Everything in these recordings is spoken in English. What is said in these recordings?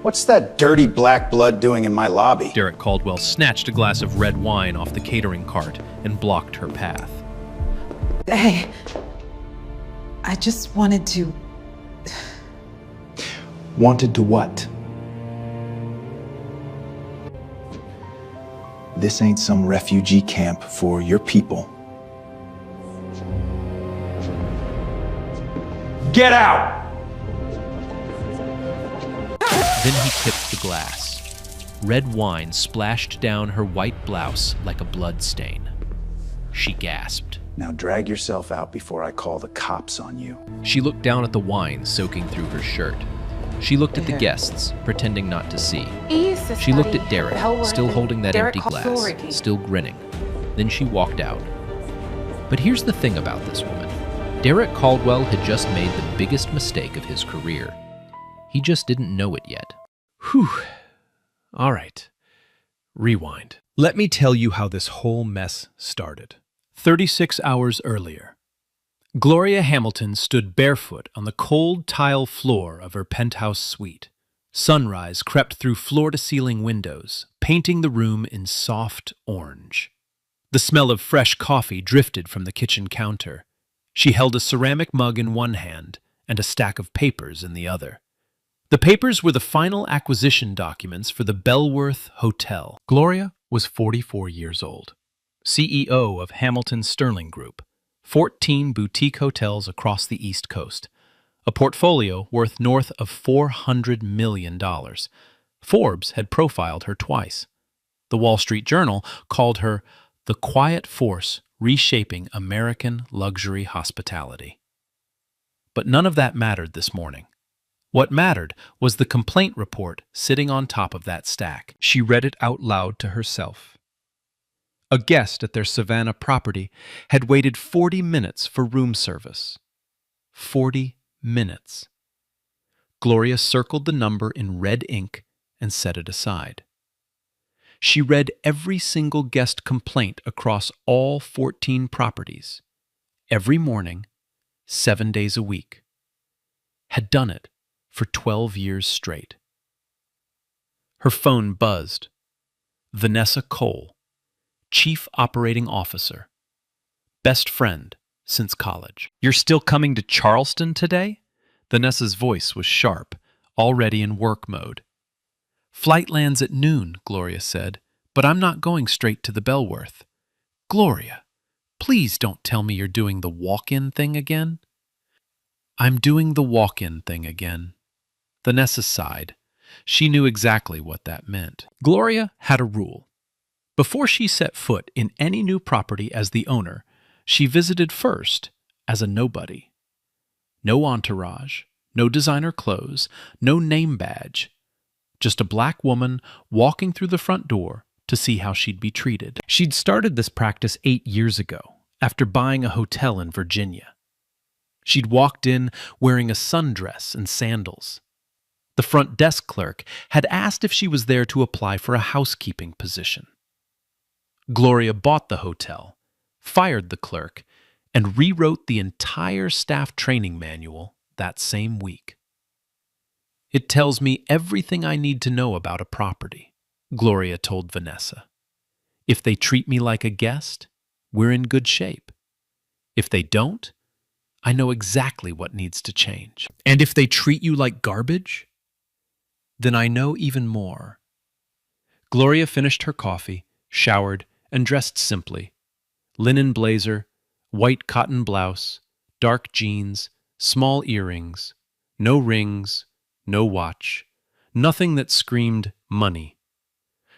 What's that dirty black blood doing in my lobby? Derek Caldwell snatched a glass of red wine off the catering cart and blocked her path. Hey, I just wanted to... Wanted to what? This ain't some refugee camp for your people. Get out! Then he tipped the glass. Red wine splashed down her white blouse like a blood stain. She gasped. Now drag yourself out before I call the cops on you. She looked down at the wine soaking through her shirt. She looked at the guests, pretending not to see. She looked at Derek, still holding that empty glass, still grinning. Then she walked out. But here's the thing about this woman. Derek Caldwell had just made the biggest mistake of his career. He just didn't know it yet. Whew. All right. Rewind. Let me tell you how this whole mess started. 36 hours earlier, Gloria Hamilton stood barefoot on the cold tile floor of her penthouse suite. Sunrise crept through floor-to-ceiling windows, painting the room in soft orange. The smell of fresh coffee drifted from the kitchen counter. She held a ceramic mug in one hand and a stack of papers in the other. The papers were the final acquisition documents for the Bellworth Hotel. Gloria was 44 years old, CEO of Hamilton Sterling Group, 14 boutique hotels across the East Coast, a portfolio worth north of $400 million. Forbes had profiled her twice. The Wall Street Journal called her the quiet force reshaping American luxury hospitality. But none of that mattered this morning. What mattered was the complaint report sitting on top of that stack. She read it out loud to herself. A guest at their Savannah property had waited 40 minutes for room service. 40 minutes. Gloria circled the number in red ink and set it aside. She read every single guest complaint across all 14 properties, every morning, 7 days a week. Had done it for 12 years straight. Her phone buzzed. Vanessa Cole, Chief Operating Officer, best friend since college. "You're still coming to Charleston today?" Vanessa's voice was sharp, already in work mode. "Flight lands at noon," Gloria said, "but I'm not going straight to the Bellworth." "Gloria, please don't tell me you're doing the walk-in thing again." "I'm doing the walk-in thing again." Vanessa sighed. She knew exactly what that meant. Gloria had a rule. Before she set foot in any new property as the owner, she visited first as a nobody. No entourage, no designer clothes, no name badge. Just a black woman walking through the front door to see how she'd be treated. She'd started this practice 8 years ago, after buying a hotel in Virginia. She'd walked in wearing a sundress and sandals. The front desk clerk had asked if she was there to apply for a housekeeping position. Gloria bought the hotel, fired the clerk, and rewrote the entire staff training manual that same week. "It tells me everything I need to know about a property," Gloria told Vanessa. "If they treat me like a guest, we're in good shape. If they don't, I know exactly what needs to change. And if they treat you like garbage, then I know even more." Gloria finished her coffee, showered, and dressed simply. Linen blazer, white cotton blouse, dark jeans, small earrings, no rings, no watch, nothing that screamed money.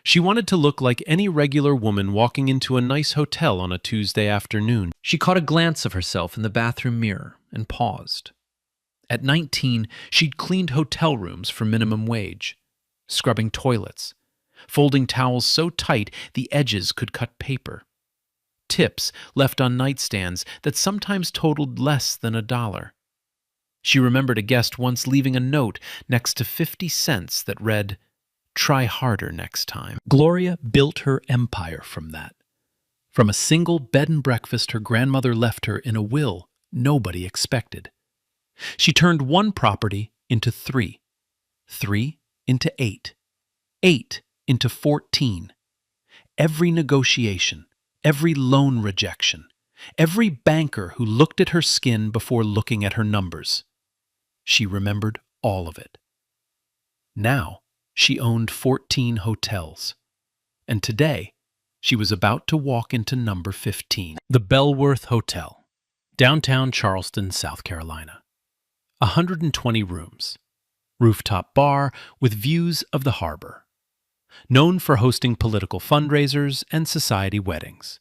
She wanted to look like any regular woman walking into a nice hotel on a Tuesday afternoon. She caught a glance of herself in the bathroom mirror and paused. At 19, she'd cleaned hotel rooms for minimum wage, scrubbing toilets, folding towels so tight the edges could cut paper, tips left on nightstands that sometimes totaled less than $1. She remembered a guest once leaving a note next to 50 cents that read, "Try harder next time." Gloria built her empire from that. From a single bed and breakfast her grandmother left her in a will nobody expected. She turned one property into three into 8, 8 into 14. Every negotiation, every loan rejection, every banker who looked at her skin before looking at her numbers. She remembered all of it. Now, she owned 14 hotels. And today, she was about to walk into number 15. The Bellworth Hotel, downtown Charleston, South Carolina. 120 rooms. Rooftop bar with views of the harbor. Known for hosting political fundraisers and society weddings.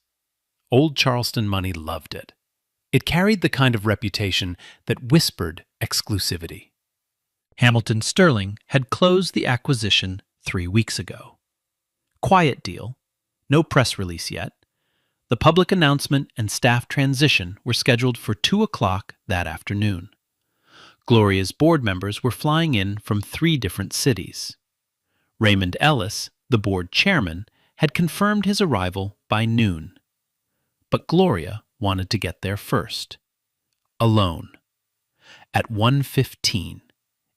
Old Charleston money loved it. It carried the kind of reputation that whispered exclusivity. Hamilton Sterling had closed the acquisition 3 weeks ago. Quiet deal, no press release yet. The public announcement and staff transition were scheduled for 2 o'clock that afternoon. Gloria's board members were flying in from 3 different cities. Raymond Ellis, the board chairman, had confirmed his arrival by noon. But Gloria wanted to get there first. Alone. At 1:15,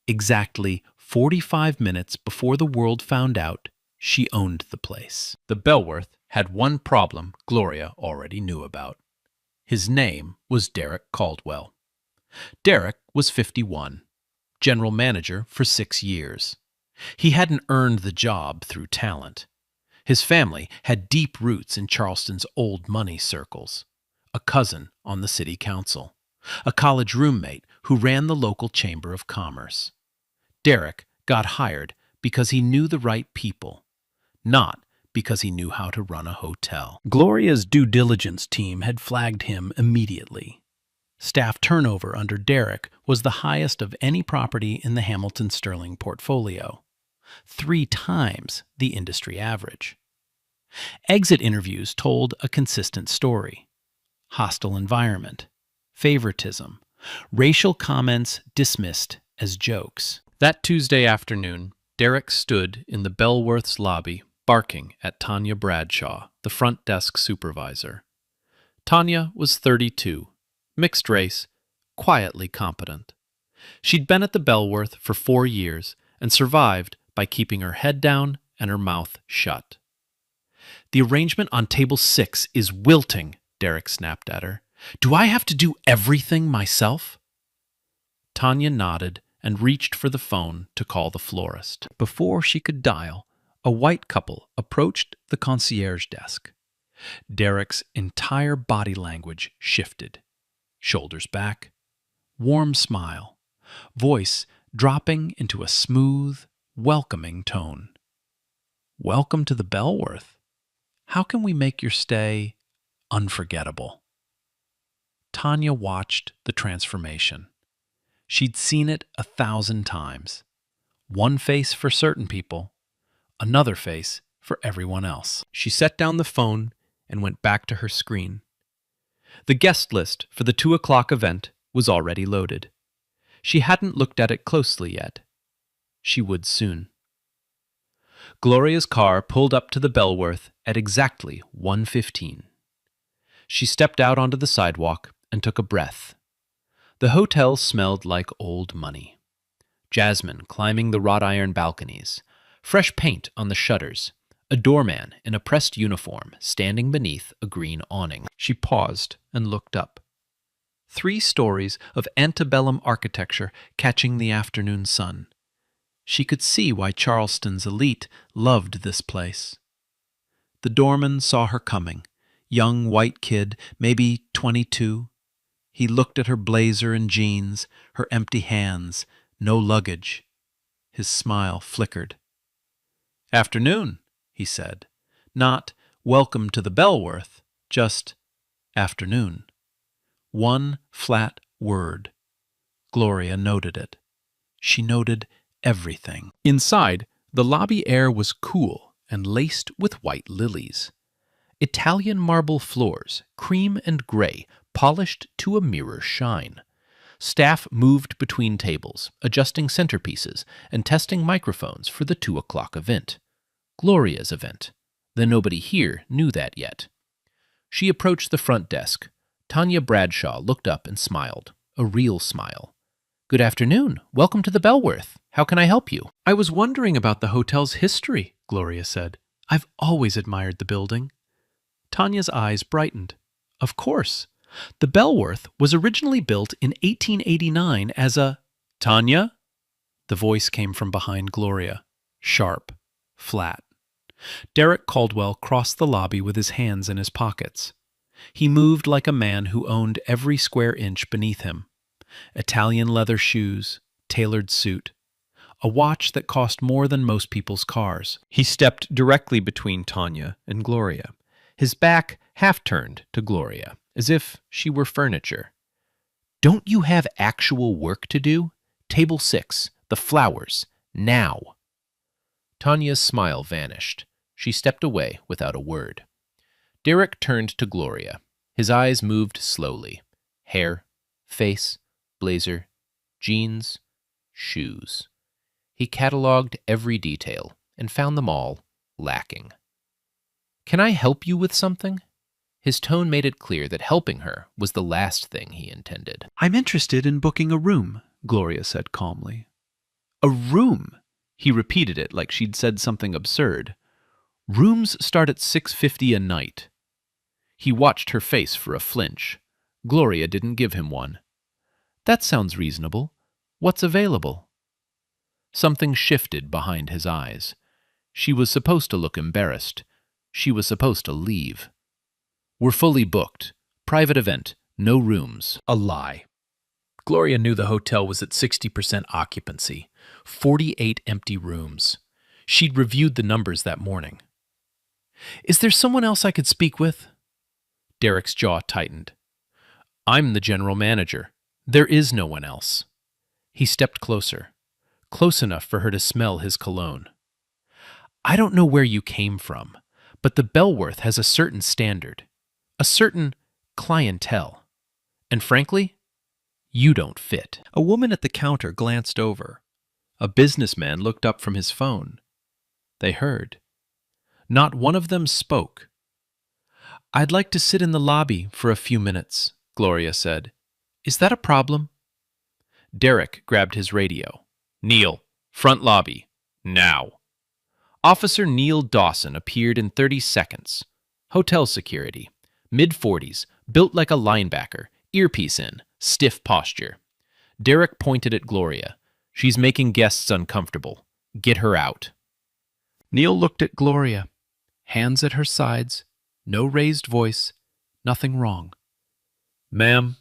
exactly 45 minutes before the world found out, she owned the place. The Bellworth had one problem Gloria already knew about. His name was Derek Caldwell. Derek was 51, general manager for 6 years. He hadn't earned the job through talent. His family had deep roots in Charleston's old money circles. A cousin on the city council. A college roommate who ran the local chamber of commerce. Derek got hired because he knew the right people, not because he knew how to run a hotel. Gloria's due diligence team had flagged him immediately. Staff turnover under Derek was the highest of any property in the Hamilton Sterling portfolio, 3 times the industry average. Exit interviews told a consistent story. Hostile environment, favoritism, racial comments dismissed as jokes. That Tuesday afternoon, Derek stood in the Bellworth's lobby barking at Tanya Bradshaw, the front desk supervisor. Tanya was 32, mixed race, quietly competent. She'd been at the Bellworth for 4 years and survived by keeping her head down and her mouth shut. "The arrangement on table 6 is wilting," Derek snapped at her. "Do I have to do everything myself?" Tanya nodded and reached for the phone to call the florist. Before she could dial, a white couple approached the concierge desk. Derek's entire body language shifted. Shoulders back, warm smile, voice dropping into a smooth, welcoming tone. "Welcome to the Bellworth. How can we make your stay unforgettable?" Tanya watched the transformation. She'd seen it 1,000 times. One face for certain people, another face for everyone else. She set down the phone and went back to her screen. The guest list for the 2 o'clock event was already loaded. She hadn't looked at it closely yet. She would soon. Gloria's car pulled up to the Bellworth at exactly 1:15. She stepped out onto the sidewalk and took a breath. The hotel smelled like old money. Jasmine climbing the wrought iron balconies, fresh paint on the shutters, a doorman in a pressed uniform standing beneath a green awning. She paused and looked up. 3 stories of antebellum architecture catching the afternoon sun. She could see why Charleston's elite loved this place. The doorman saw her coming, young white kid, maybe 22. He looked at her blazer and jeans, her empty hands, no luggage. His smile flickered. "Afternoon," he said. Not "welcome to the Bellworth," just "afternoon." One flat word. Gloria noted it. She noted everything. Inside, the lobby air was cool and laced with white lilies. Italian marble floors, cream and gray, polished to a mirror shine. Staff moved between tables, adjusting centerpieces and testing microphones for the 2 o'clock event. Gloria's event, though nobody here knew that yet. She approached the front desk. Tanya Bradshaw looked up and smiled, a real smile. Good afternoon. Welcome to the Bellworth. How can I help you? I was wondering about the hotel's history, Gloria said. I've always admired the building. Tanya's eyes brightened. Of course. The Bellworth was originally built in 1889 as a... Tanya? The voice came from behind Gloria. Sharp. Flat. Derek Caldwell crossed the lobby with his hands in his pockets. He moved like a man who owned every square inch beneath him. Italian leather shoes, tailored suit, a watch that cost more than most people's cars. He stepped directly between Tanya and Gloria, his back half turned to Gloria, as if she were furniture. Don't you have actual work to do? Table 6, the flowers, now. Tanya's smile vanished. She stepped away without a word. Derek turned to Gloria. His eyes moved slowly. Hair, face, blazer, jeans, shoes. He catalogued every detail and found them all lacking. Can I help you with something? His tone made it clear that helping her was the last thing he intended. I'm interested in booking a room, Gloria said calmly. A room? He repeated it like she'd said something absurd. Rooms start at $6.50 a night. He watched her face for a flinch. Gloria didn't give him one. That sounds reasonable. What's available? Something shifted behind his eyes. She was supposed to look embarrassed. She was supposed to leave. We're fully booked. Private event. No rooms. A lie. Gloria knew the hotel was at 60% occupancy. 48 empty rooms. She'd reviewed the numbers that morning. Is there someone else I could speak with? Derek's jaw tightened. I'm the general manager. There is no one else. He stepped closer, close enough for her to smell his cologne. I don't know where you came from, but the Bellworth has a certain standard, a certain clientele. And frankly, you don't fit. A woman at the counter glanced over. A businessman looked up from his phone. They heard. Not one of them spoke. I'd like to sit in the lobby for a few minutes, Gloria said. Is that a problem? Derek grabbed his radio. Neil, front lobby, now. Officer Neil Dawson appeared in 30 seconds. Hotel security, mid-40s, built like a linebacker, earpiece in, stiff posture. Derek pointed at Gloria. She's making guests uncomfortable. Get her out. Neil looked at Gloria. Hands at her sides, no raised voice, nothing wrong. Ma'am,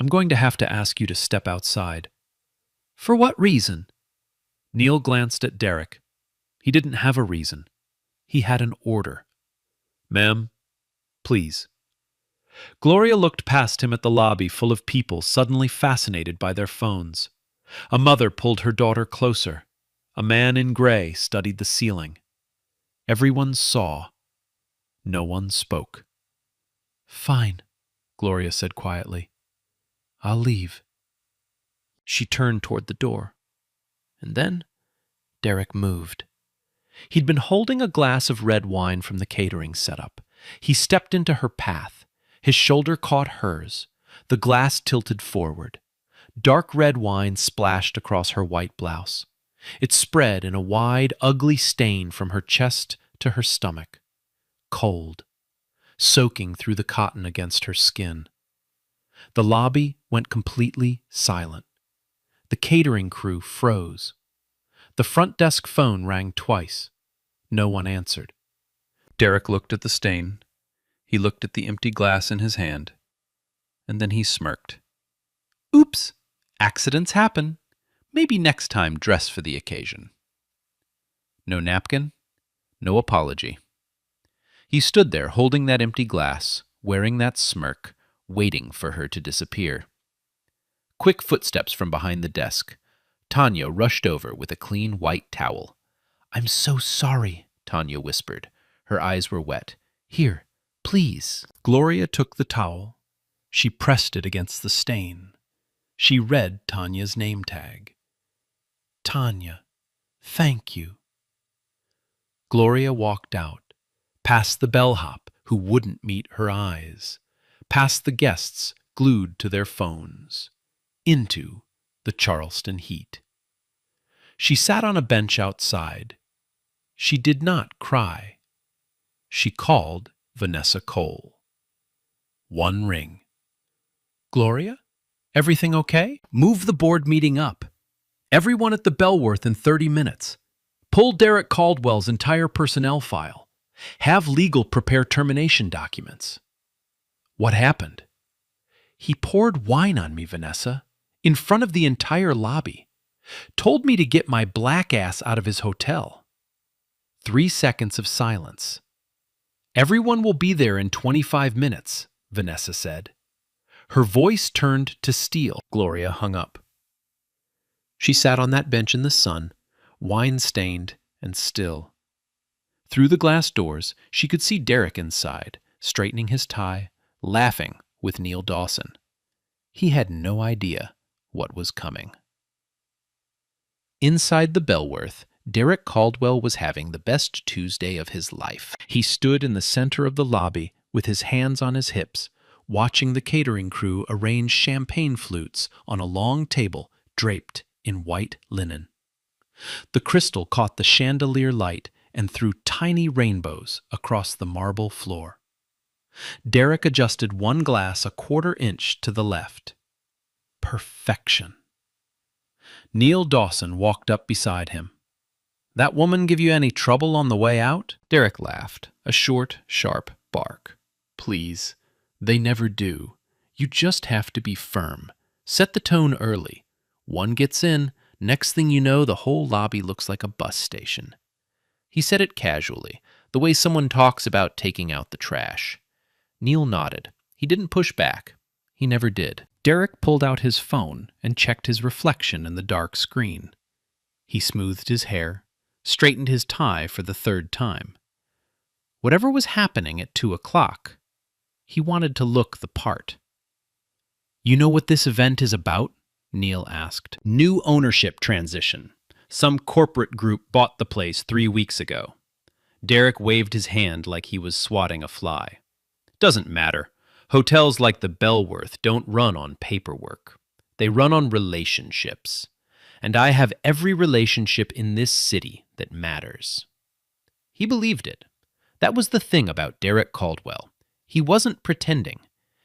I'm going to have to ask you to step outside. For what reason? Neil glanced at Derek. He didn't have a reason. He had an order. Ma'am, please. Gloria looked past him at the lobby full of people suddenly fascinated by their phones. A mother pulled her daughter closer. A man in gray studied the ceiling. Everyone saw. No one spoke. Fine, Gloria said quietly. I'll leave. She turned toward the door. And then Derek moved. He'd been holding a glass of red wine from the catering setup. He stepped into her path. His shoulder caught hers. The glass tilted forward. Dark red wine splashed across her white blouse. It spread in a wide, ugly stain from her chest to her stomach. Cold, soaking through the cotton against her skin. The lobby went completely silent. The catering crew froze. The front desk phone rang twice. No one answered. Derek looked at the stain. He looked at the empty glass in his hand. And then he smirked. Oops, accidents happen. Maybe next time dress for the occasion. No napkin, no apology. He stood there holding that empty glass, wearing that smirk, waiting for her to disappear. Quick footsteps from behind the desk. Tanya rushed over with a clean white towel. I'm so sorry, Tanya whispered. Her eyes were wet. Here, please. Gloria took the towel. She pressed it against the stain. She read Tanya's name tag. Tanya, thank you. Gloria walked out, past the bellhop who wouldn't meet her eyes, past the guests glued to their phones, into the Charleston heat. She sat on a bench outside. She did not cry. She called Vanessa Cole. One ring. Gloria? Everything okay? Move the board meeting up. Everyone at the Bellworth in 30 minutes. Pull Derek Caldwell's entire personnel file. Have legal prepare termination documents. What happened? He poured wine on me, Vanessa, in front of the entire lobby. Told me to get my black ass out of his hotel. 3 seconds of silence. Everyone will be there in 25 minutes, Vanessa said. Her voice turned to steel. Gloria hung up. She sat on that bench in the sun, wine-stained and still. Through the glass doors, she could see Derek inside, straightening his tie, laughing with Neil Dawson. He had no idea what was coming. Inside the Bellworth, Derek Caldwell was having the best Tuesday of his life. He stood in the center of the lobby with his hands on his hips, watching the catering crew arrange champagne flutes on a long table draped in white linen. The crystal caught the chandelier light and threw tiny rainbows across the marble floor. Derek adjusted one glass a 1/4 inch to the left. Perfection. Neil Dawson walked up beside him. That woman give you any trouble on the way out? Derek laughed, a short, sharp bark. Please, they never do. You just have to be firm. Set the tone early. One gets in, next thing you know, the whole lobby looks like a bus station. He said it casually, the way someone talks about taking out the trash. Neil nodded. He didn't push back. He never did. Derek pulled out his phone and checked his reflection in the dark screen. He smoothed his hair, straightened his tie for the 3rd time. Whatever was happening at 2 o'clock, he wanted to look the part. You know what this event is about? Neil asked. New ownership transition. Some corporate group bought the place 3 weeks ago. Derek waved his hand like he was swatting a fly. Doesn't matter. Hotels like the Bellworth don't run on paperwork. They run on relationships. And I have every relationship in this city that matters. He believed it. That was the thing about Derek Caldwell. He wasn't pretending.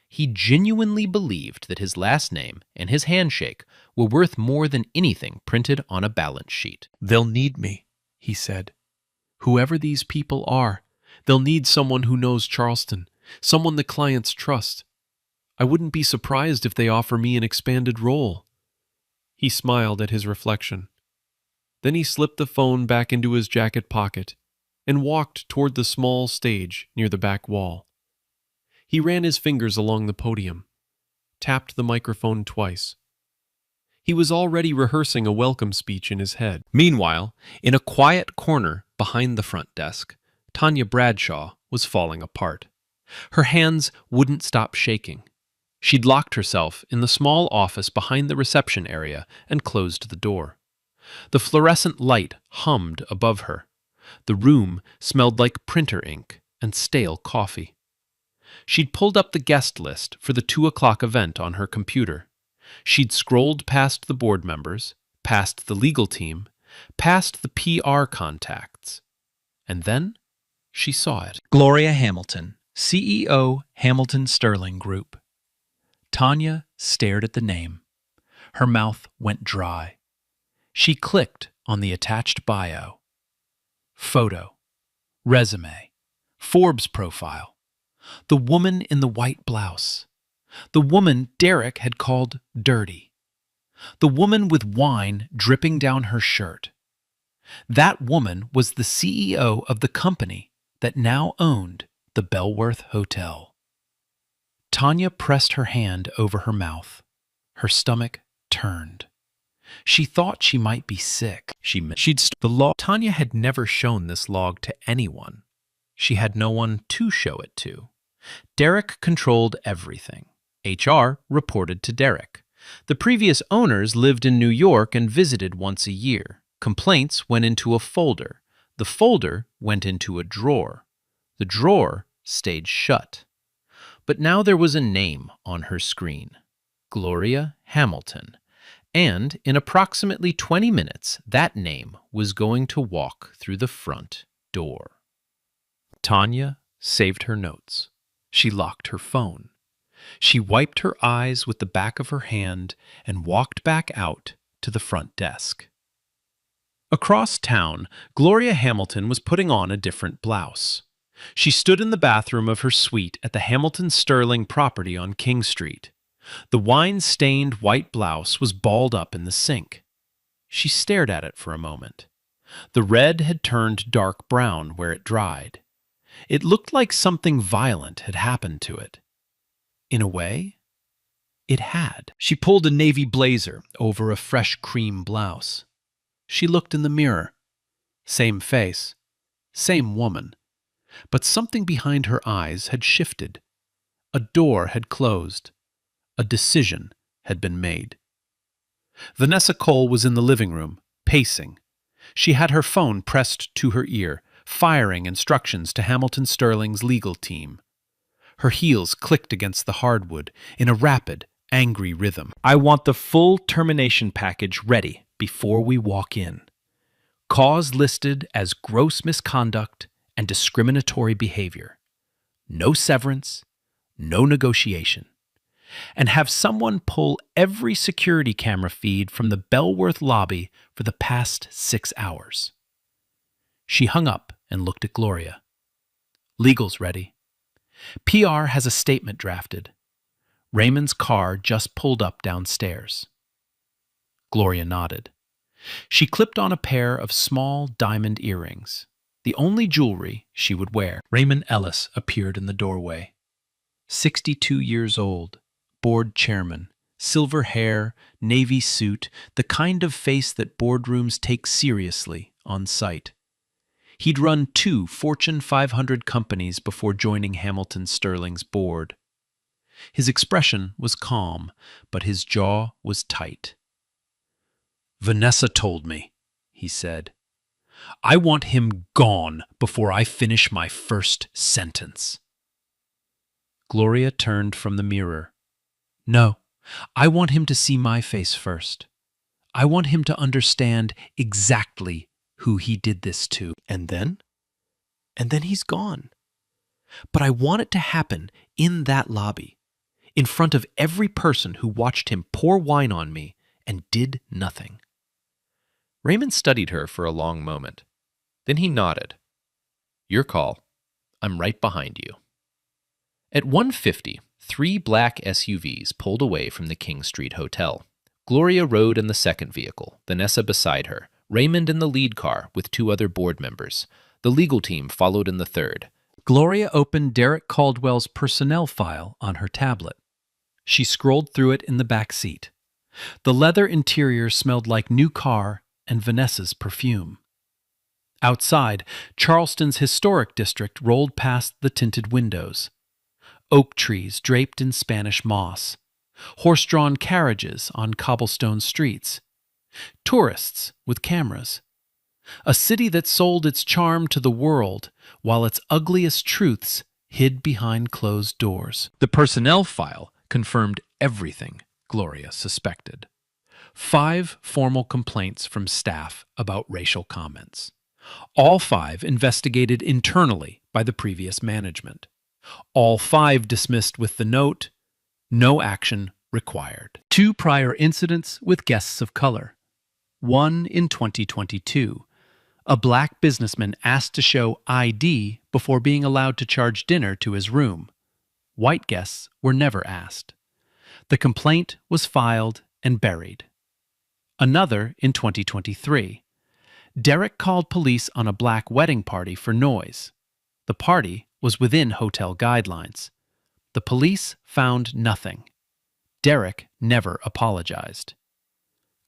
He genuinely believed that his last name and his handshake were worth more than anything printed on a balance sheet. They'll need me, he said. Whoever these people are, they'll need someone who knows Charleston, someone the clients trust. I wouldn't be surprised if they offer me an expanded role. He smiled at his reflection. Then he slipped the phone back into his jacket pocket and walked toward the small stage near the back wall. He ran his fingers along the podium, tapped the microphone twice. He was already rehearsing a welcome speech in his head. Meanwhile, in a quiet corner behind the front desk, Tanya Bradshaw was falling apart. Her hands wouldn't stop shaking. She'd locked herself in the small office behind the reception area and closed the door. The fluorescent light hummed above her. The room smelled like printer ink and stale coffee. She'd pulled up the guest list for the 2 o'clock event on her computer. She'd scrolled past the board members, past the legal team, past the PR contacts. And then she saw it. Gloria Hamilton, CEO, Hamilton Sterling Group. Tanya stared at the name. Her mouth went dry. She clicked on the attached bio. Photo, resume, Forbes profile. The woman in the white blouse. The woman Derek had called dirty. The woman with wine dripping down her shirt. That woman was the CEO of the company that now owned the Bellworth Hotel. Tanya pressed her hand over her mouth. Her stomach turned. She thought she might be sick. The log. Tanya had never shown this log to anyone. She had no one to show it to. Derek controlled everything. HR reported to Derek. The previous owners lived in New York and visited once a year. Complaints went into a folder. The folder went into a drawer. The drawer stayed shut. But now there was a name on her screen. Gloria Hamilton. And in approximately 20 minutes, that name was going to walk through the front door. Tanya saved her notes. She locked her phone. She wiped her eyes with the back of her hand and walked back out to the front desk. Across town, Gloria Hamilton was putting on a different blouse. She stood in the bathroom of her suite at the Hamilton Sterling property on King Street. The wine-stained white blouse was balled up in the sink. She stared at it for a moment. The red had turned dark brown where it dried. It looked like something violent had happened to it. In a way, it had. She pulled a navy blazer over a fresh cream blouse. She looked in the mirror. Same face, same woman. But something behind her eyes had shifted. A door had closed. A decision had been made. Vanessa Cole was in the living room, pacing. She had her phone pressed to her ear, firing instructions to Hamilton Sterling's legal team. Her heels clicked against the hardwood in a rapid, angry rhythm. I want the full termination package ready before we walk in. Cause listed as gross misconduct and discriminatory behavior. No severance, no negotiation. And have someone pull every security camera feed from the Bellworth lobby for the past 6 hours. She hung up and looked at Gloria. Legal's ready. PR has a statement drafted. Raymond's car just pulled up downstairs. Gloria nodded. She clipped on a pair of small diamond earrings, the only jewelry she would wear. Raymond Ellis appeared in the doorway. 62 years old, board chairman, silver hair, navy suit, the kind of face that boardrooms take seriously on site. He'd run 2 Fortune 500 companies before joining Hamilton Sterling's board. His expression was calm, but his jaw was tight. Vanessa told me, he said. I want him gone before I finish my first sentence. Gloria turned from the mirror. No, I want him to see my face first. I want him to understand exactly who he did this to. And then he's gone. But I want it to happen in that lobby, in front of every person who watched him pour wine on me and did nothing. Raymond studied her for a long moment. Then he nodded. Your call. I'm right behind you. At 1:50, 3 black SUVs pulled away from the King Street Hotel. Gloria rode in the second vehicle, Vanessa beside her, Raymond in the lead car with 2 other board members. The legal team followed in the third. Gloria opened Derek Caldwell's personnel file on her tablet. She scrolled through it in the back seat. The leather interior smelled like new car and Vanessa's perfume. Outside, Charleston's historic district rolled past the tinted windows. Oak trees draped in Spanish moss. Horse-drawn carriages on cobblestone streets. Tourists with cameras. A city that sold its charm to the world while its ugliest truths hid behind closed doors. The personnel file confirmed everything Gloria suspected. 5 formal complaints from staff about racial comments. All 5 investigated internally by the previous management. All 5 dismissed with the note, no action required. 2 prior incidents with guests of color. One in 2022. A black businessman asked to show ID before being allowed to charge dinner to his room. White guests were never asked. The complaint was filed and buried. Another in 2023. Derek called police on a black wedding party for noise. The party was within hotel guidelines. The police found nothing. Derek never apologized.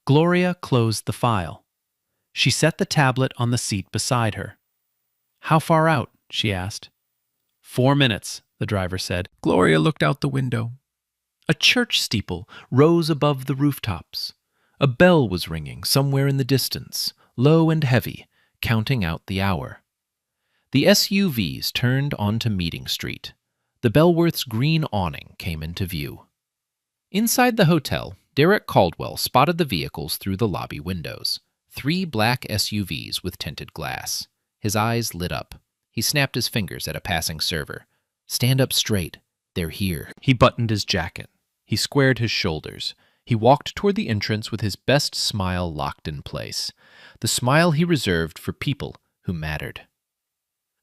Gloria closed the file. She set the tablet on the seat beside her. How far out? She asked. 4 minutes, the driver said. Gloria looked out the window. A church steeple rose above the rooftops. A bell was ringing somewhere in the distance, low and heavy, counting out the hour. The SUVs turned onto Meeting Street. The Bellworth's green awning came into view. Inside the hotel, Derek Caldwell spotted the vehicles through the lobby windows. 3 black SUVs with tinted glass. His eyes lit up. He snapped his fingers at a passing server. "Stand up straight. They're here." He buttoned his jacket. He squared his shoulders. He walked toward the entrance with his best smile locked in place. The smile he reserved for people who mattered.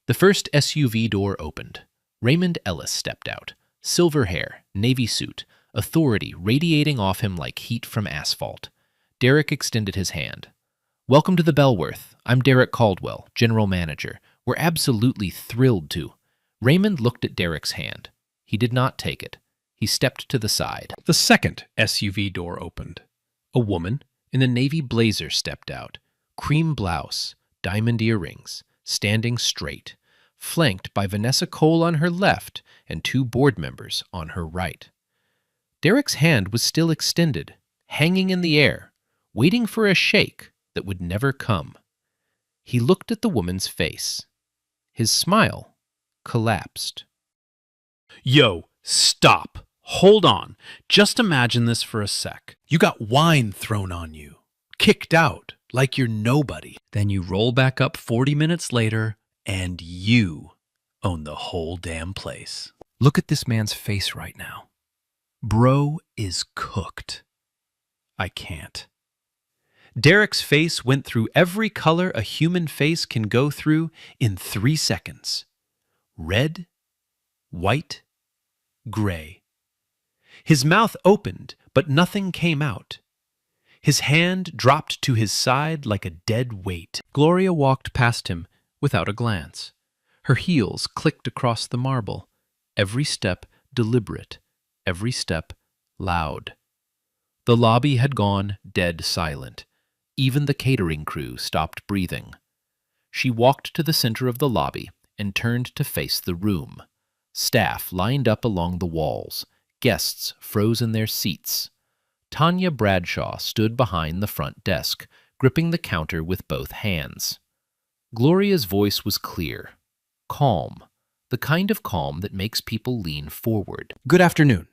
The first SUV door opened. Raymond Ellis stepped out. Silver hair, navy suit, authority radiating off him like heat from asphalt. Derek extended his hand. "Welcome to the Bellworth. I'm Derek Caldwell, general manager. We're absolutely thrilled to." Raymond looked at Derek's hand. He did not take it. He stepped to the side. The second SUV door opened. A woman in a navy blazer stepped out. Cream blouse, diamond earrings, standing straight, flanked by Vanessa Cole on her left and 2 board members on her right. Derek's hand was still extended, hanging in the air, waiting for a shake that would never come. He looked at the woman's face. His smile collapsed. Yo, stop. Hold on. Just imagine this for a sec. You got wine thrown on you, kicked out like you're nobody. Then you roll back up 40 minutes later, and you own the whole damn place. Look at this man's face right now. Bro is cooked. I can't. Derek's face went through every color a human face can go through in 3 seconds. Red, white, gray. His mouth opened, but nothing came out. His hand dropped to his side like a dead weight. Gloria walked past him without a glance. Her heels clicked across the marble, every step deliberate, every step loud. The lobby had gone dead silent. Even the catering crew stopped breathing. She walked to the center of the lobby and turned to face the room. Staff lined up along the walls, guests froze in their seats. Tanya Bradshaw stood behind the front desk, gripping the counter with both hands. Gloria's voice was clear, calm, the kind of calm that makes people lean forward. Good afternoon.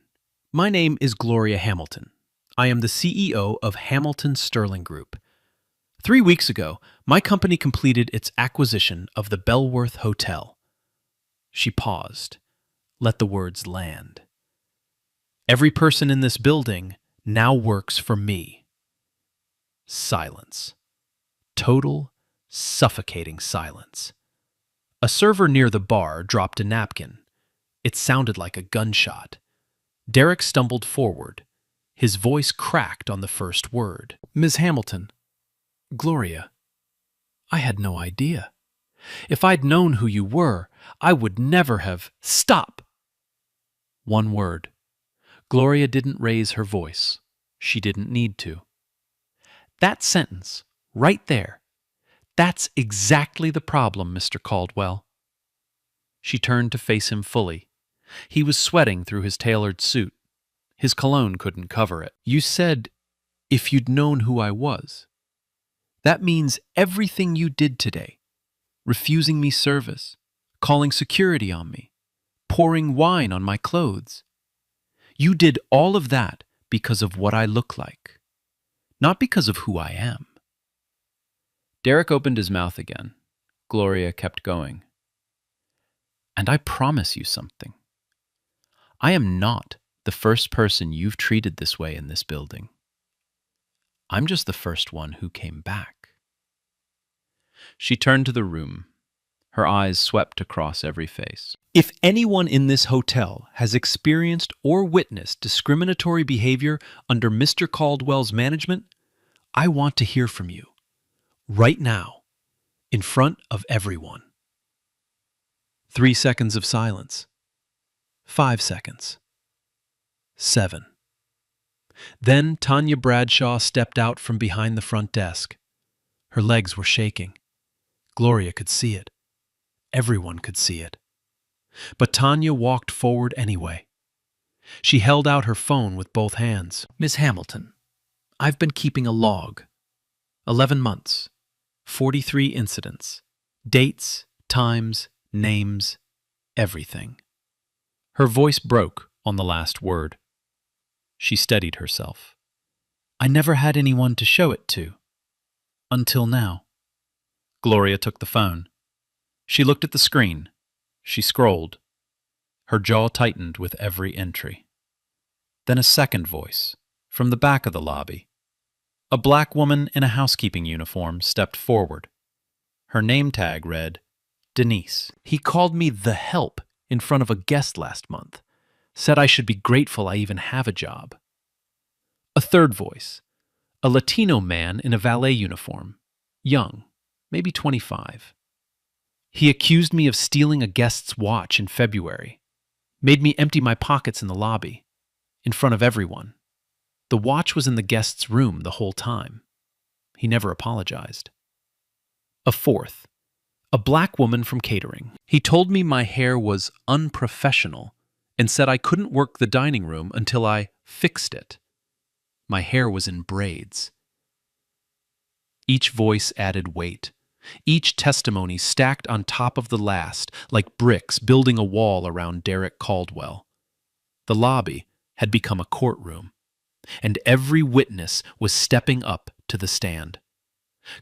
My name is Gloria Hamilton. I am the CEO of Hamilton Sterling Group. 3 weeks ago, my company completed its acquisition of the Bellworth Hotel. She paused, let the words land. Every person in this building now works for me. Silence. Total, suffocating silence. A server near the bar dropped a napkin. It sounded like a gunshot. Derek stumbled forward. His voice cracked on the first word. Ms. Hamilton. Gloria. I had no idea. If I'd known who you were, I would never have... Stop! One word. Gloria didn't raise her voice. She didn't need to. That sentence, right there, that's exactly the problem, Mr. Caldwell. She turned to face him fully. He was sweating through his tailored suit. His cologne couldn't cover it. You said, if you'd known who I was. That means everything you did today. Refusing me service, calling security on me, pouring wine on my clothes. You did all of that because of what I look like, not because of who I am. Derek opened his mouth again. Gloria kept going. And I promise you something. I am not the first person you've treated this way in this building. I'm just the first one who came back. She turned to the room. Her eyes swept across every face. If anyone in this hotel has experienced or witnessed discriminatory behavior under Mr. Caldwell's management, I want to hear from you. Right now, in front of everyone. 3 seconds of silence. 5 seconds. 7. Then Tanya Bradshaw stepped out from behind the front desk. Her legs were shaking. Gloria could see it. Everyone could see it. But Tanya walked forward anyway. She held out her phone with both hands. Miss Hamilton, I've been keeping a log. 11 months. 43 incidents. Dates, times, names, everything. Her voice broke on the last word. She steadied herself. I never had anyone to show it to. Until now. Gloria took the phone. She looked at the screen. She scrolled. Her jaw tightened with every entry. Then a second voice, from the back of the lobby. A black woman in a housekeeping uniform stepped forward. Her name tag read, Denise. He called me the help in front of a guest last month. Said I should be grateful I even have a job. A third voice, a Latino man in a valet uniform, young, maybe 25. He accused me of stealing a guest's watch in February, made me empty my pockets in the lobby, in front of everyone. The watch was in the guest's room the whole time. He never apologized. A fourth, a black woman from catering. He told me my hair was unprofessional and said I couldn't work the dining room until I fixed it. My hair was in braids. Each voice added weight. Each testimony stacked on top of the last, like bricks building a wall around Derek Caldwell. The lobby had become a courtroom, and every witness was stepping up to the stand.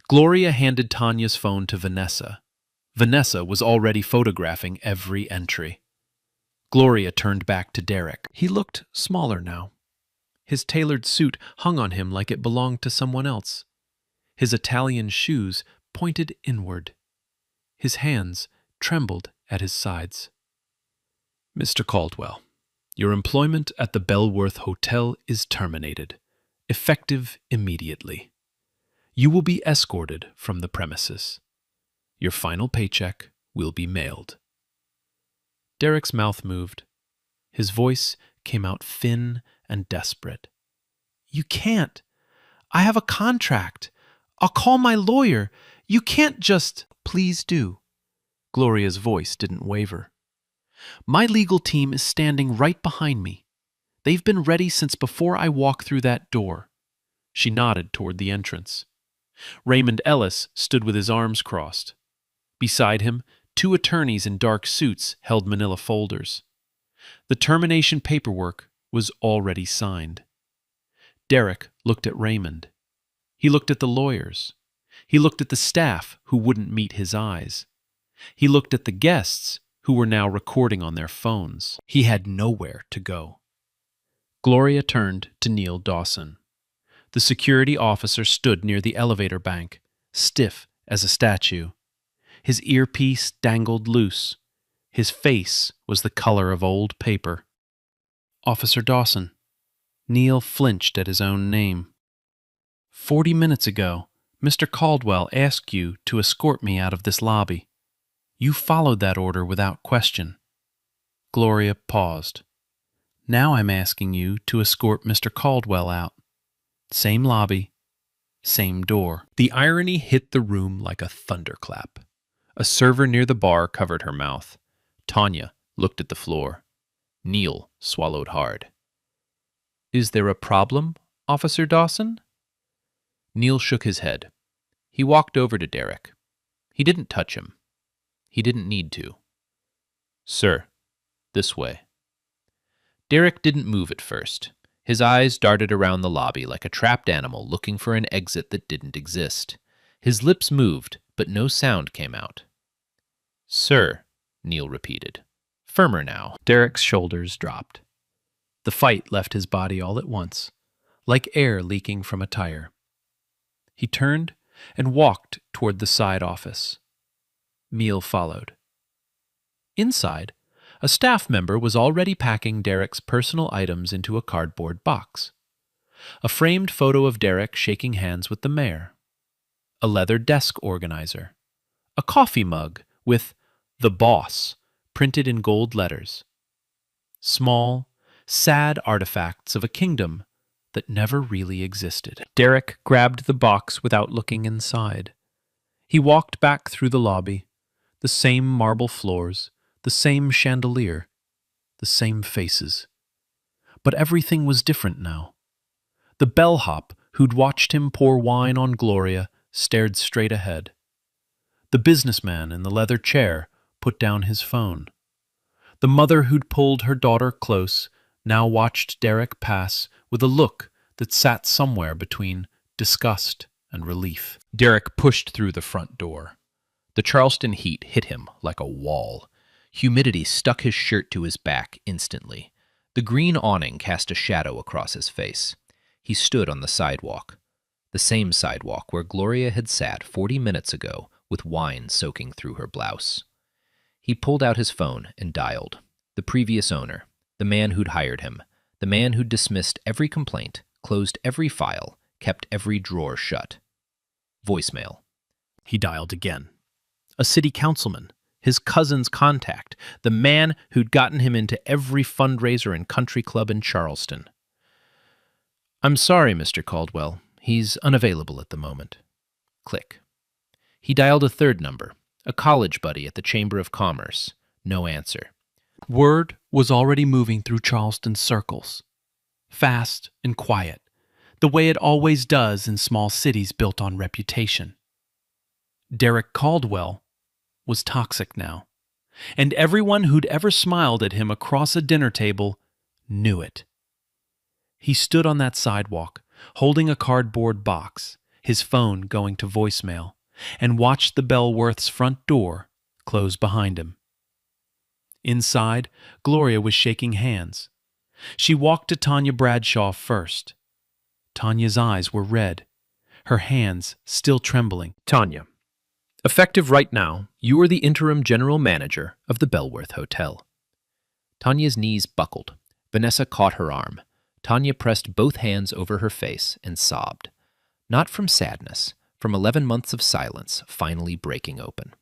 Gloria handed Tanya's phone to Vanessa. Vanessa was already photographing every entry. Gloria turned back to Derek. He looked smaller now. His tailored suit hung on him like it belonged to someone else. His Italian shoes pointed inward. His hands trembled at his sides. Mr. Caldwell, your employment at the Bellworth Hotel is terminated, effective immediately. You will be escorted from the premises. Your final paycheck will be mailed. Derek's mouth moved. His voice came out thin and desperate. You can't. I have a contract. I'll call my lawyer. You can't just... Please do. Gloria's voice didn't waver. My legal team is standing right behind me. They've been ready since before I walk through that door. She nodded toward the entrance. Raymond Ellis stood with his arms crossed. Beside him, two attorneys in dark suits held manila folders. The termination paperwork was already signed. Derek looked at Raymond. He looked at the lawyers. He looked at the staff who wouldn't meet his eyes. He looked at the guests who were now recording on their phones. He had nowhere to go. Gloria turned to Neil Dawson. The security officer stood near the elevator bank, stiff as a statue. His earpiece dangled loose. His face was the color of old paper. Officer Dawson. Neil flinched at his own name. 40 minutes ago, Mr. Caldwell asked you to escort me out of this lobby. You followed that order without question. Gloria paused. Now I'm asking you to escort Mr. Caldwell out. Same lobby, same door. The irony hit the room like a thunderclap. A server near the bar covered her mouth. Tanya looked at the floor. Neil swallowed hard. Is there a problem, Officer Dawson? Neil shook his head. He walked over to Derek. He didn't touch him. He didn't need to. Sir, this way. Derek didn't move at first. His eyes darted around the lobby like a trapped animal looking for an exit that didn't exist. His lips moved, but no sound came out. Sir, Neil repeated. Firmer now. Derek's shoulders dropped. The fight left his body all at once, like air leaking from a tire. He turned and walked toward the side office. Neil followed. Inside, a staff member was already packing Derek's personal items into a cardboard box. A framed photo of Derek shaking hands with the mayor. A leather desk organizer. A coffee mug with "The Boss" printed in gold letters. Small, sad artifacts of a kingdom that never really existed. Derek grabbed the box without looking inside. He walked back through the lobby. The same marble floors, the same chandelier, the same faces. But everything was different now. The bellhop who'd watched him pour wine on Gloria stared straight ahead. The businessman in the leather chair put down his phone. The mother who'd pulled her daughter close now watched Derek pass with a look that sat somewhere between disgust and relief. Derek pushed through the front door. The Charleston heat hit him like a wall. Humidity stuck his shirt to his back instantly. The green awning cast a shadow across his face. He stood on the sidewalk. The same sidewalk where Gloria had sat 40 minutes ago with wine soaking through her blouse. He pulled out his phone and dialed. The previous owner, the man who'd hired him, the man who'd dismissed every complaint, closed every file, kept every drawer shut. Voicemail. He dialed again. A city councilman, his cousin's contact, the man who'd gotten him into every fundraiser and country club in Charleston. "I'm sorry, Mr. Caldwell. He's unavailable at the moment." Click. He dialed a third number, a college buddy at the Chamber of Commerce. No answer. Word was already moving through Charleston's circles. Fast and quiet, the way it always does in small cities built on reputation. Derek Caldwell was toxic now, and everyone who'd ever smiled at him across a dinner table knew it. He stood on that sidewalk, holding a cardboard box, his phone going to voicemail, and watched the Bellworth's front door close behind him. Inside, Gloria was shaking hands. She walked to Tanya Bradshaw first. Tanya's eyes were red, her hands still trembling. "Tanya, effective right now, you are the interim general manager of the Bellworth Hotel." Tanya's knees buckled. Vanessa caught her arm. Tanya pressed both hands over her face and sobbed. Not from sadness, from 11 months of silence finally breaking open.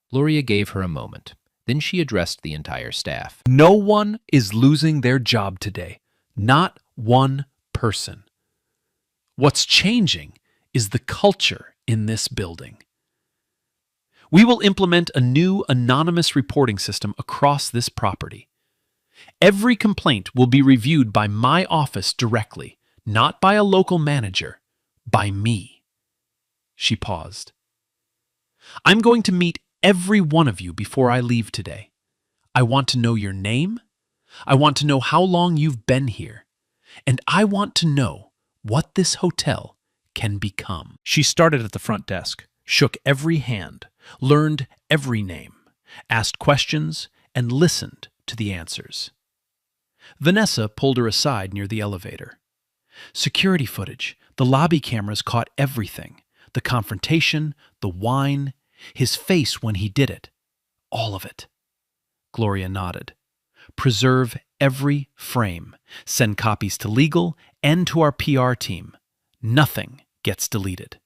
Gloria gave her a moment. Then she addressed the entire staff. "No one is losing their job today. Not one person. What's changing is the culture in this building. We will implement a new anonymous reporting system across this property. Every complaint will be reviewed by my office directly, not by a local manager, by me." She paused. "I'm going to meet every one of you before I leave today. I want to know your name. I want to know how long you've been here. And I want to know what this hotel can become." She started at the front desk, shook every hand, learned every name, asked questions, and listened to the answers. Vanessa pulled her aside near the elevator. Security footage, the lobby cameras caught everything. The confrontation, the wine, his face when he did it. All of it. Gloria nodded. "Preserve every frame. Send copies to legal and to our PR team. Nothing gets deleted."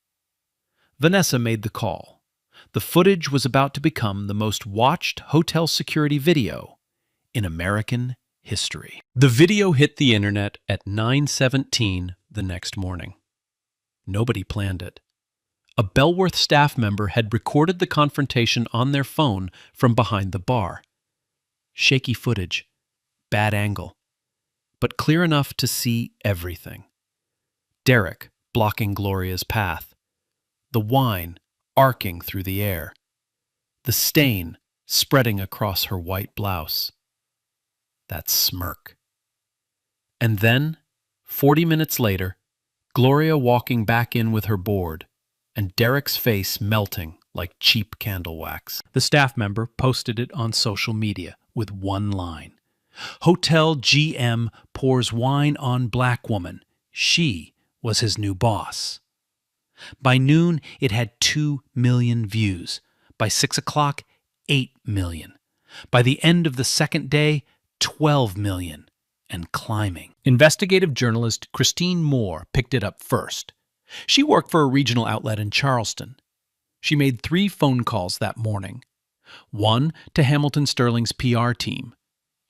Vanessa made the call. The footage was about to become the most watched hotel security video in American history. The video hit the internet at 9:17 the next morning. Nobody planned it. A Bellworth staff member had recorded the confrontation on their phone from behind the bar. Shaky footage, bad angle, but clear enough to see everything. Derek blocking Gloria's path, the wine arcing through the air, the stain spreading across her white blouse. That smirk. And then, 40 minutes later, Gloria walking back in with her board, and Derek's face melting like cheap candle wax. The staff member posted it on social media with one line. "Hotel GM pours wine on black woman. She was his new boss." By noon, it had 2 million views. By 6 o'clock, 8 million. By the end of the second day, 12 million, and climbing. Investigative journalist Christine Moore picked it up first. She worked for a regional outlet in Charleston. She made 3 phone calls that morning. One to Hamilton Sterling's PR team.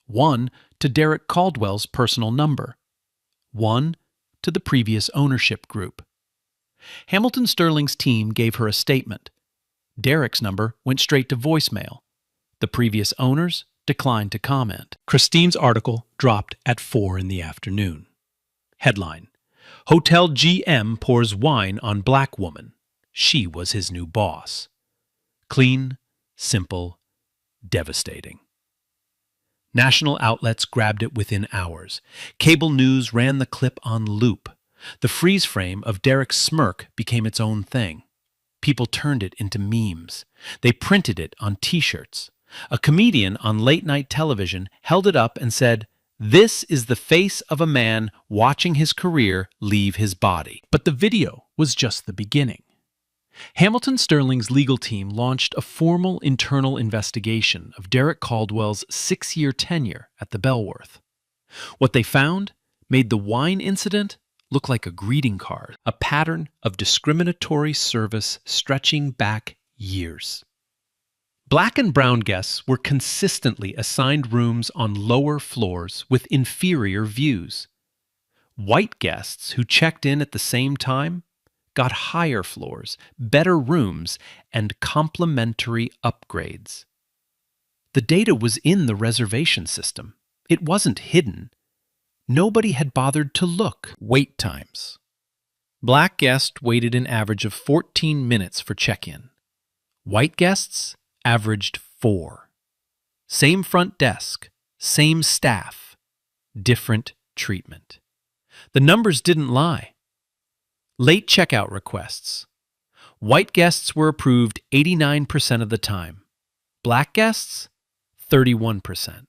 One to Derek Caldwell's personal number. One to the previous ownership group. Hamilton Sterling's team gave her a statement. Derek's number went straight to voicemail. The previous owners declined to comment. Christine's article dropped at 4 in the afternoon. Headline: Hotel GM pours wine on black woman. She was his new boss. Clean, simple, devastating. National outlets grabbed it within hours. Cable news ran the clip on loop. The freeze frame of Derek's smirk became its own thing. People turned it into memes. They printed it on T-shirts. A comedian on late-night television held it up and said, "This is the face of a man watching his career leave his body." But the video was just the beginning. Hamilton Sterling's legal team launched a formal internal investigation of Derek Caldwell's 6-year tenure at the Bellworth. What they found made the wine incident look like a greeting card, a pattern of discriminatory service stretching back years. Black and brown guests were consistently assigned rooms on lower floors with inferior views. White guests who checked in at the same time got higher floors, better rooms, and complimentary upgrades. The data was in the reservation system. It wasn't hidden. Nobody had bothered to look. Wait times. Black guests waited an average of 14 minutes for check-in. White guests averaged 4. Same front desk, same staff, different treatment. The numbers didn't lie. Late checkout requests. White guests were approved 89% of the time. Black guests, 31%.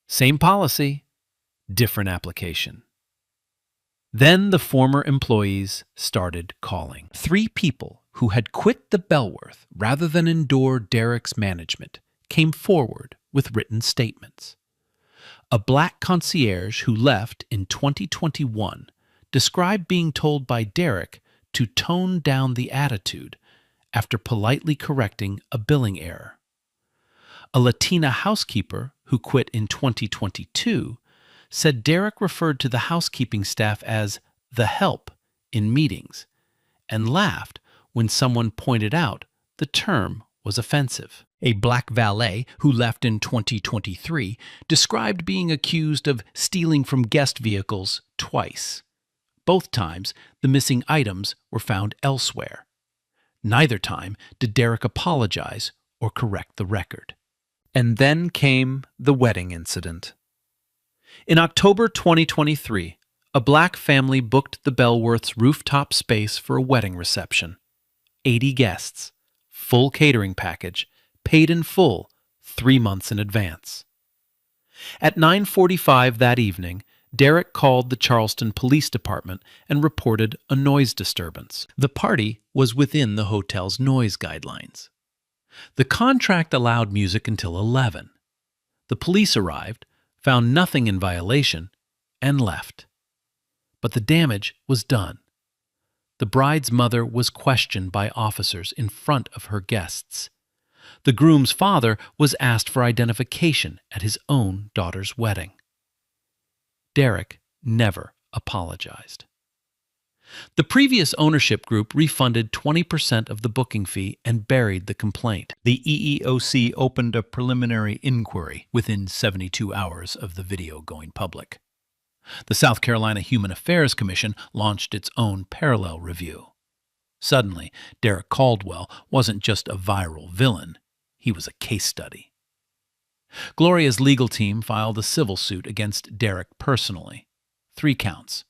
Same policy, different application. Then the former employees started calling. 3 people who had quit the Bellworth rather than endure Derek's management came forward with written statements. A black concierge who left in 2021 described being told by Derek to tone down the attitude after politely correcting a billing error. A Latina housekeeper who quit in 2022 said Derek referred to the housekeeping staff as the help in meetings and laughed when someone pointed out the term was offensive. A black valet who left in 2023 described being accused of stealing from guest vehicles twice. Both times, the missing items were found elsewhere. Neither time did Derek apologize or correct the record. And then came the wedding incident. In October 2023, a black family booked the Bellworth's rooftop space for a wedding reception. 80 guests, full catering package, paid in full 3 months in advance. At 9:45 that evening, Derek called the Charleston Police Department and reported a noise disturbance. The party was within the hotel's noise guidelines. The contract allowed music until 11. The police arrived, found nothing in violation, and left. But the damage was done. The bride's mother was questioned by officers in front of her guests. The groom's father was asked for identification at his own daughter's wedding. Derek never apologized. The previous ownership group refunded 20% of the booking fee and buried the complaint. The EEOC opened a preliminary inquiry within 72 hours of the video going public. The South Carolina Human Affairs Commission launched its own parallel review. Suddenly, Derek Caldwell wasn't just a viral villain, he was a case study. Gloria's legal team filed a civil suit against Derek personally. 3 counts: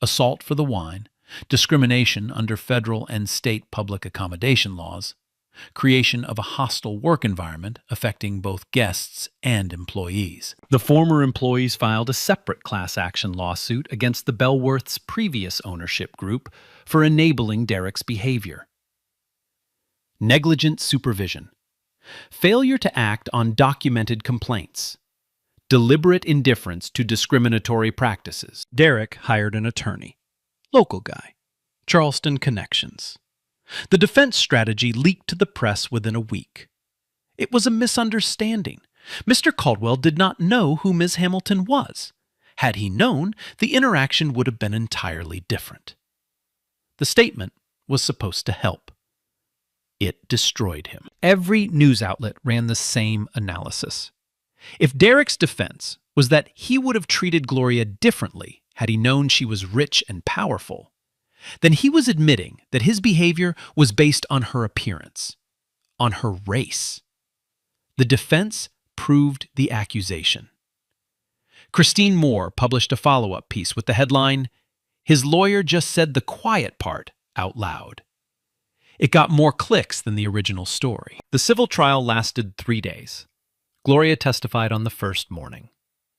assault for the wine, discrimination under federal and state public accommodation laws, creation of a hostile work environment affecting both guests and employees. The former employees filed a separate class action lawsuit against the Bellworth's previous ownership group for enabling Derek's behavior. Negligent supervision, failure to act on documented complaints, deliberate indifference to discriminatory practices. Derek hired an attorney. Local guy. Charleston connections. The defense strategy leaked to the press within a week. It was a misunderstanding. Mr. Caldwell did not know who Ms. Hamilton was. Had he known, the interaction would have been entirely different. The statement was supposed to help. It destroyed him. Every news outlet ran the same analysis. If Derek's defense was that he would have treated Gloria differently had he known she was rich and powerful, then he was admitting that his behavior was based on her appearance, on her race. The defense proved the accusation. Christine Moore published a follow-up piece with the headline, His lawyer just said the quiet part out loud. It got more clicks than the original story. The civil trial lasted 3 days. Gloria testified on the first morning.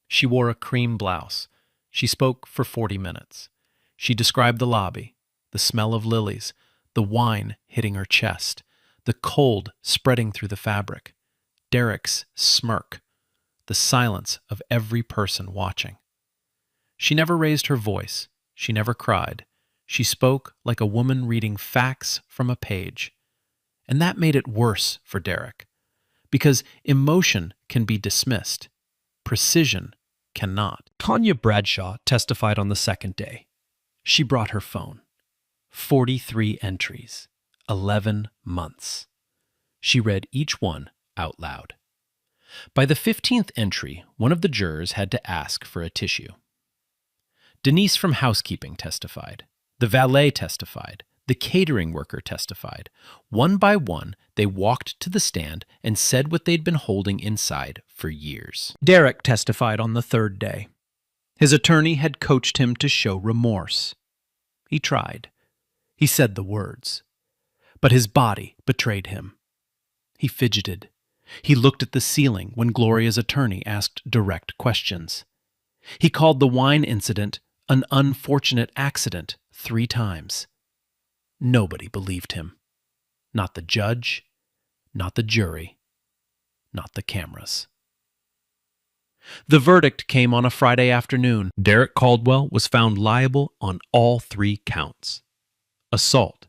She wore a cream blouse. She spoke for 40 minutes. She described the lobby, the smell of lilies, the wine hitting her chest, the cold spreading through the fabric, Derek's smirk, the silence of every person watching. She never raised her voice. She never cried. She spoke like a woman reading facts from a page. And that made it worse for Derek, because emotion can be dismissed. Precision cannot. Tanya Bradshaw testified on the second day. She brought her phone. 43 entries, 11 months. She read each one out loud. By the 15th entry, one of the jurors had to ask for a tissue. Denise from housekeeping testified. The valet testified. The catering worker testified. One by one, they walked to the stand and said what they'd been holding inside for years. Derek testified on the third day. His attorney had coached him to show remorse. He tried. He said the words. But his body betrayed him. He fidgeted. He looked at the ceiling when Gloria's attorney asked direct questions. He called the wine incident an unfortunate accident 3 times. Nobody believed him. Not the judge, not the jury, not the cameras. The verdict came on a Friday afternoon. Derek Caldwell was found liable on all 3 counts: assault,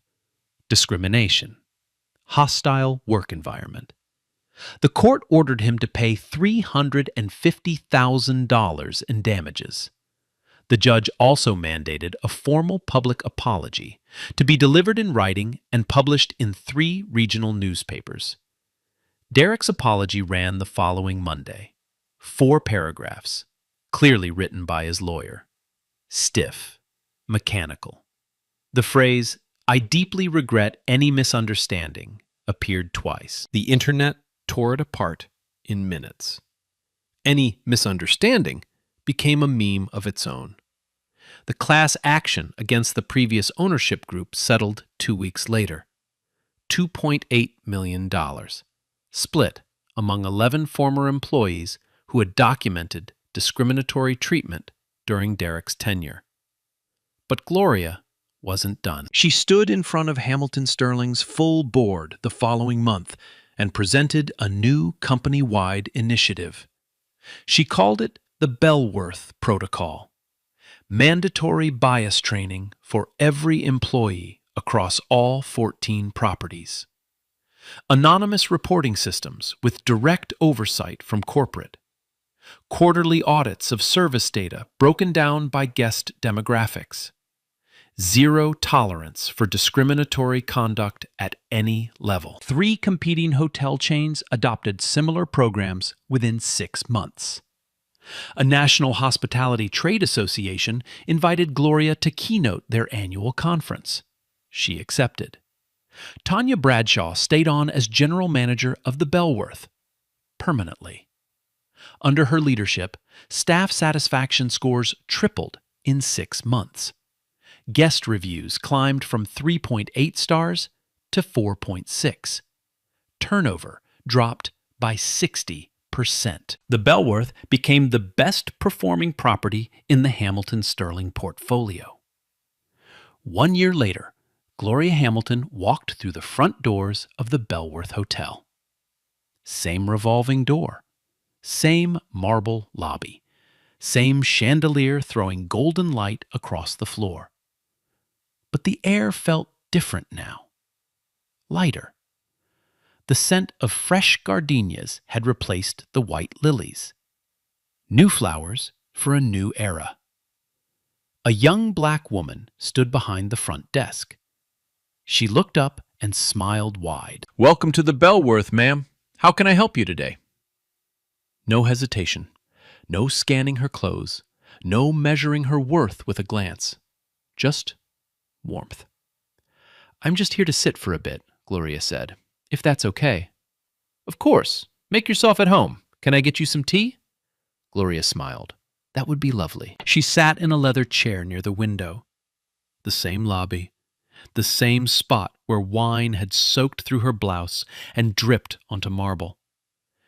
discrimination, hostile work environment. The court ordered him to pay $350,000 in damages. The judge also mandated a formal public apology to be delivered in writing and published in 3 regional newspapers. Derek's apology ran the following Monday. 4 paragraphs, clearly written by his lawyer. Stiff, mechanical. The phrase, "I deeply regret any misunderstanding," appeared twice. The internet tore it apart in minutes. Any misunderstanding became a meme of its own. The class action against the previous ownership group settled 2 weeks later. $2.8 million, split among 11 former employees who had documented discriminatory treatment during Derek's tenure. But Gloria wasn't done. She stood in front of Hamilton Sterling's full board the following month and presented a new company-wide initiative. She called it the Bellworth Protocol, mandatory bias training for every employee across all 14 properties. Anonymous reporting systems with direct oversight from corporate. Quarterly audits of service data broken down by guest demographics. Zero tolerance for discriminatory conduct at any level. 3 competing hotel chains adopted similar programs within 6 months. A National Hospitality Trade Association invited Gloria to keynote their annual conference. She accepted. Tanya Bradshaw stayed on as general manager of the Bellworth, permanently. Under her leadership, staff satisfaction scores tripled in 6 months. Guest reviews climbed from 3.8 stars to 4.6. Turnover dropped by 60%. The Bellworth became the best-performing property in the Hamilton Sterling portfolio. 1 year later, Gloria Hamilton walked through the front doors of the Bellworth Hotel. Same revolving door, same marble lobby, same chandelier throwing golden light across the floor. But the air felt different now, lighter. The scent of fresh gardenias had replaced the white lilies. New flowers for a new era. A young black woman stood behind the front desk. She looked up and smiled wide. "Welcome to the Bellworth, ma'am. How can I help you today?" No hesitation, no scanning her clothes, no measuring her worth with a glance. Just warmth. "I'm just here to sit for a bit," Gloria said, "if that's okay." "Of course. Make yourself at home. Can I get you some tea?" Gloria smiled. "That would be lovely." She sat in a leather chair near the window. the same lobby, the same spot where wine had soaked through her blouse and dripped onto marble.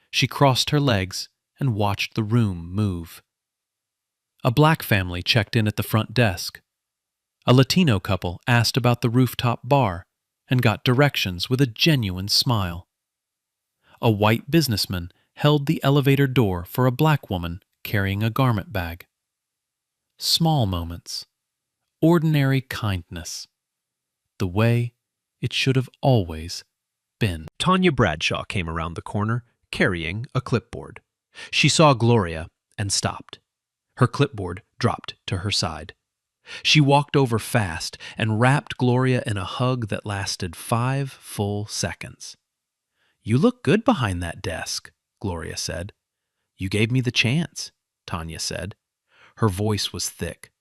She crossed her legs and watched the room move. A black family checked in at the front desk. A Latino couple asked about the rooftop bar and got directions with a genuine smile. A white businessman held the elevator door for a black woman carrying a garment bag. Small moments, ordinary kindness, the way it should have always been. Tanya Bradshaw came around the corner, carrying a clipboard. She saw Gloria and stopped. Her clipboard dropped to her side. She walked over fast and wrapped Gloria in a hug that lasted 5 full seconds. "You look good behind that desk," Gloria said. "You gave me the chance," Tanya said. Her voice was thick.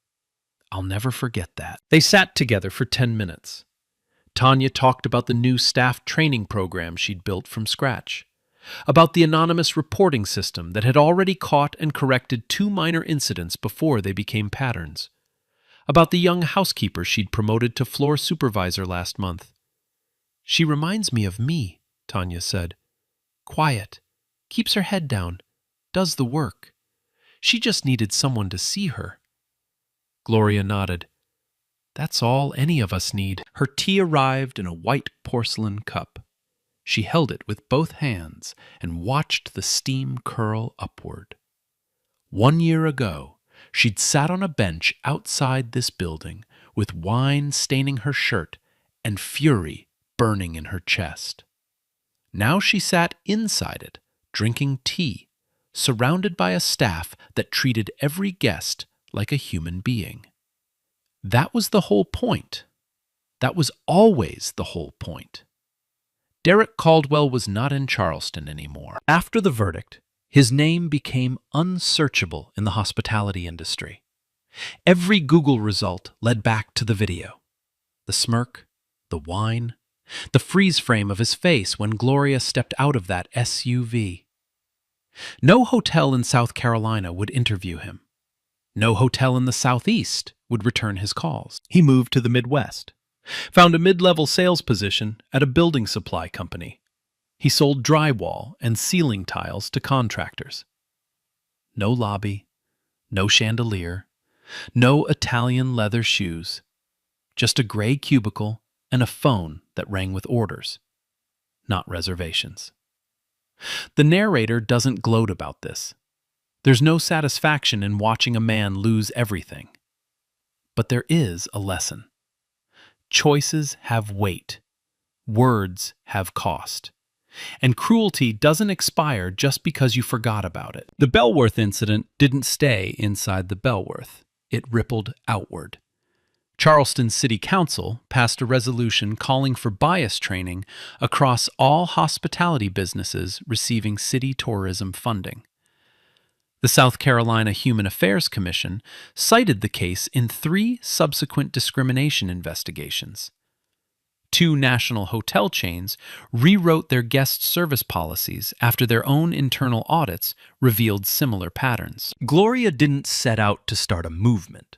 "I'll never forget that." They sat together for 10 minutes. Tanya talked about the new staff training program she'd built from scratch, about the anonymous reporting system that had already caught and corrected 2 minor incidents before they became patterns, about the young housekeeper she'd promoted to floor supervisor last month. "She reminds me of me," Tanya said. "Quiet, keeps her head down, does the work. She just needed someone to see her." Gloria nodded. "That's all any of us need." Her tea arrived in a white porcelain cup. She held it with both hands and watched the steam curl upward. 1 year ago, she'd sat on a bench outside this building with wine staining her shirt and fury burning in her chest. Now she sat inside it, drinking tea, surrounded by a staff that treated every guest like a human being. That was the whole point. That was always the whole point. Derek Caldwell was not in Charleston anymore. After the verdict, his name became unsearchable in the hospitality industry. Every Google result led back to the video. The smirk, the wine, the freeze frame of his face when Gloria stepped out of that SUV. No hotel in South Carolina would interview him. No hotel in the Southeast would return his calls. He moved to the Midwest, found a mid-level sales position at a building supply company. He sold drywall and ceiling tiles to contractors. No lobby, no chandelier, no Italian leather shoes, just a gray cubicle and a phone that rang with orders, not reservations. The narrator doesn't gloat about this. There's no satisfaction in watching a man lose everything. But there is a lesson. Choices have weight. Words have cost. And cruelty doesn't expire just because you forgot about it. The Bellworth incident didn't stay inside the Bellworth. It rippled outward. Charleston City Council passed a resolution calling for bias training across all hospitality businesses receiving city tourism funding. The South Carolina Human Affairs Commission cited the case in 3 subsequent discrimination investigations. 2 national hotel chains rewrote their guest service policies after their own internal audits revealed similar patterns. Gloria didn't set out to start a movement.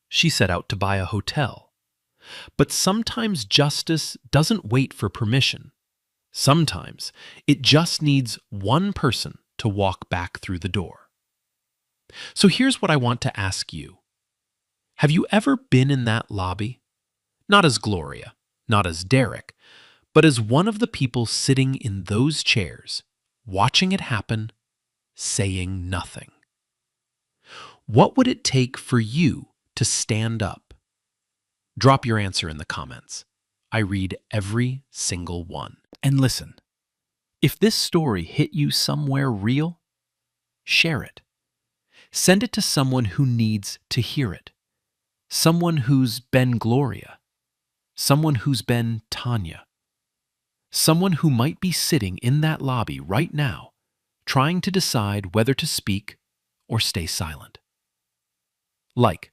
She set out to buy a hotel. But sometimes justice doesn't wait for permission. Sometimes it just needs one person to walk back through the door. So here's what I want to ask you. Have you ever been in that lobby? Not as Gloria, not as Derek, but as one of the people sitting in those chairs, watching it happen, saying nothing. What would it take for you to stand up? Drop your answer in the comments. I read every single one. And listen, if this story hit you somewhere real, share it. Send it to someone who needs to hear it. Someone who's been Gloria. Someone who's been Tanya. Someone who might be sitting in that lobby right now, trying to decide whether to speak or stay silent. Like,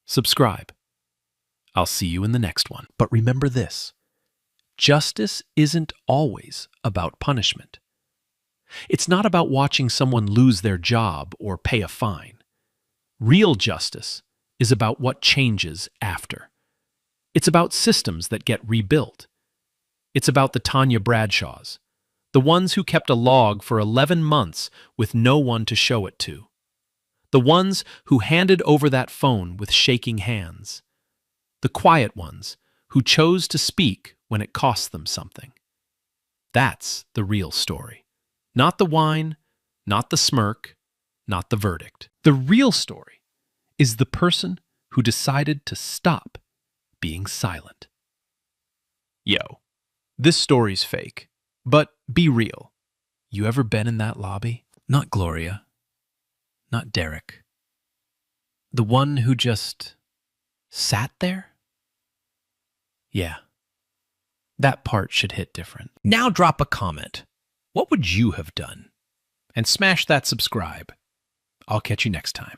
subscribe. I'll see you in the next one. But remember this: justice isn't always about punishment. It's not about watching someone lose their job or pay a fine. Real justice is about what changes after. It's about systems that get rebuilt. It's about the Tanya Bradshaws, the ones who kept a log for 11 months with no one to show it to. The ones who handed over that phone with shaking hands. The quiet ones who chose to speak when it cost them something. That's the real story. Not the whine, not the smirk, not the verdict. The real story is the person who decided to stop being silent. Yo, this story's fake, but be real. You ever been in that lobby? Not Gloria. Not Derek. The one who just sat there? Yeah. That part should hit different. Now drop a comment. What would you have done? And smash that subscribe. I'll catch you next time.